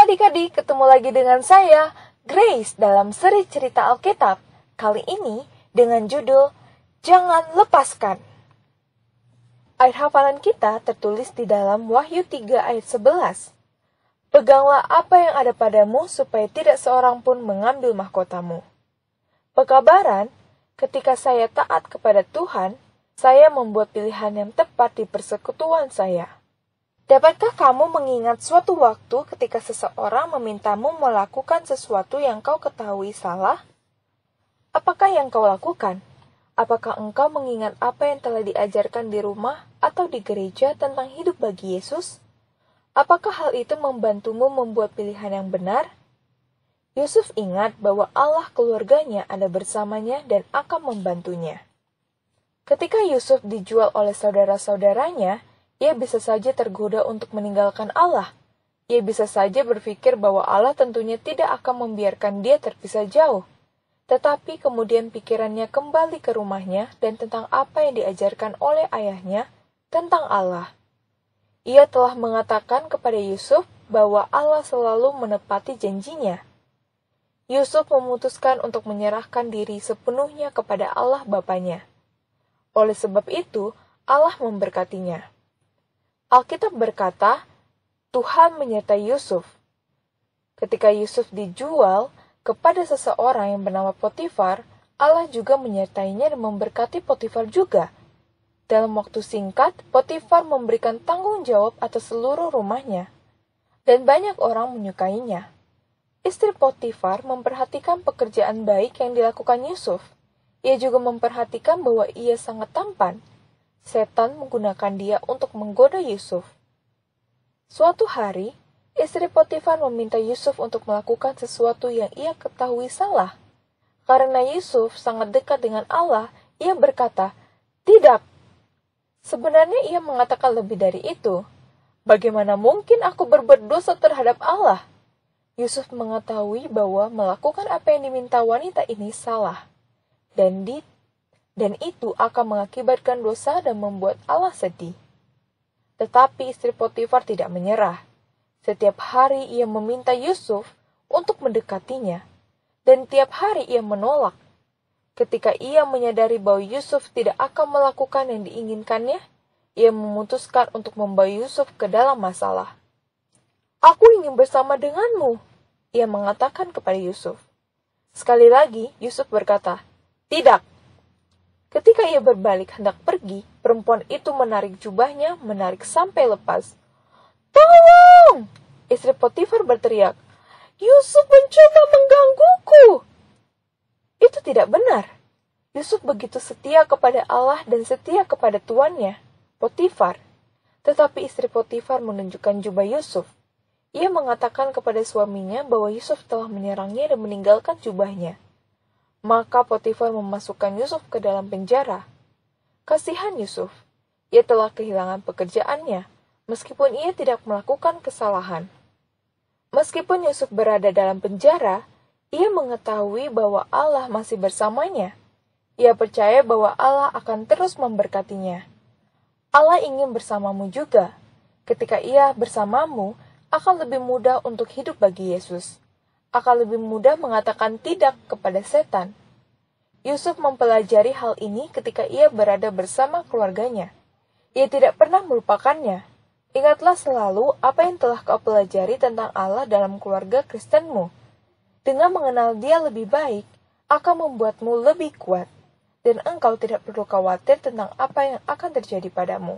adik-adik, ketemu lagi dengan saya, Grace, dalam seri cerita Alkitab. Kali ini dengan judul Jangan Lepaskan. Ayat hafalan kita tertulis di dalam Wahyu 3 ayat 11. Peganglah apa yang ada padamu supaya tidak seorang pun mengambil mahkotamu. Pekabaran, ketika saya taat kepada Tuhan, saya membuat pilihan yang tepat di persekutuan saya. Dapatkah kamu mengingat suatu waktu ketika seseorang memintamu melakukan sesuatu yang kau ketahui salah? Apakah yang kau lakukan? Apakah engkau mengingat apa yang telah diajarkan di rumah atau di gereja tentang hidup bagi Yesus? Apakah hal itu membantumu membuat pilihan yang benar? Yusuf ingat bahwa Allah keluarganya ada bersamanya dan akan membantunya. Ketika Yusuf dijual oleh saudara-saudaranya, ia bisa saja tergoda untuk meninggalkan Allah. Ia bisa saja berpikir bahwa Allah tentunya tidak akan membiarkan dia terpisah jauh. Tetapi kemudian pikirannya kembali ke rumahnya dan tentang apa yang diajarkan oleh ayahnya tentang Allah. Ia telah mengatakan kepada Yusuf bahwa Allah selalu menepati janjinya. Yusuf memutuskan untuk menyerahkan diri sepenuhnya kepada Allah Bapanya. Oleh sebab itu, Allah memberkatinya. Alkitab berkata, Tuhan menyertai Yusuf. Ketika Yusuf dijual kepada seseorang yang bernama Potifar, Allah juga menyertainya dan memberkati Potifar juga. Dalam waktu singkat, Potifar memberikan tanggung jawab atas seluruh rumahnya, dan banyak orang menyukainya. Istri Potifar memperhatikan pekerjaan baik yang dilakukan Yusuf. Ia juga memperhatikan bahwa ia sangat tampan. Setan menggunakan dia untuk menggoda Yusuf. Suatu hari, istri Potifar meminta Yusuf untuk melakukan sesuatu yang ia ketahui salah. Karena Yusuf sangat dekat dengan Allah, ia berkata, "Tidak." Sebenarnya ia mengatakan lebih dari itu. Bagaimana mungkin aku berbuat dosa terhadap Allah? Yusuf mengetahui bahwa melakukan apa yang diminta wanita ini salah. Dan itu akan mengakibatkan dosa dan membuat Allah sedih. Tetapi istri Potifar tidak menyerah. Setiap hari ia meminta Yusuf untuk mendekatinya, dan tiap hari ia menolak. Ketika ia menyadari bahwa Yusuf tidak akan melakukan yang diinginkannya, ia memutuskan untuk membawa Yusuf ke dalam masalah. "Aku ingin bersama denganmu," ia mengatakan kepada Yusuf. Sekali lagi, Yusuf berkata, "Tidak." Ketika ia berbalik hendak pergi, perempuan itu menarik jubahnya, menarik sampai lepas. "Tolong!" Istri Potifar berteriak. "Yusuf mencoba menggangguku." Itu tidak benar. Yusuf begitu setia kepada Allah dan setia kepada tuannya, Potifar. Tetapi istri Potifar menunjukkan jubah Yusuf. Ia mengatakan kepada suaminya bahwa Yusuf telah menyerangnya dan meninggalkan jubahnya. Maka Potifar memasukkan Yusuf ke dalam penjara. Kasihan Yusuf, ia telah kehilangan pekerjaannya, meskipun ia tidak melakukan kesalahan. Meskipun Yusuf berada dalam penjara, ia mengetahui bahwa Allah masih bersamanya. Ia percaya bahwa Allah akan terus memberkatinya. Allah ingin bersamamu juga. Ketika ia bersamamu, akan lebih mudah untuk hidup bagi Yesus. Akan lebih mudah mengatakan tidak kepada setan. Yusuf mempelajari hal ini ketika ia berada bersama keluarganya. Ia tidak pernah melupakannya. Ingatlah selalu apa yang telah kau pelajari tentang Allah dalam keluarga Kristenmu. Dengan mengenal Dia lebih baik, akan membuatmu lebih kuat, dan engkau tidak perlu khawatir tentang apa yang akan terjadi padamu.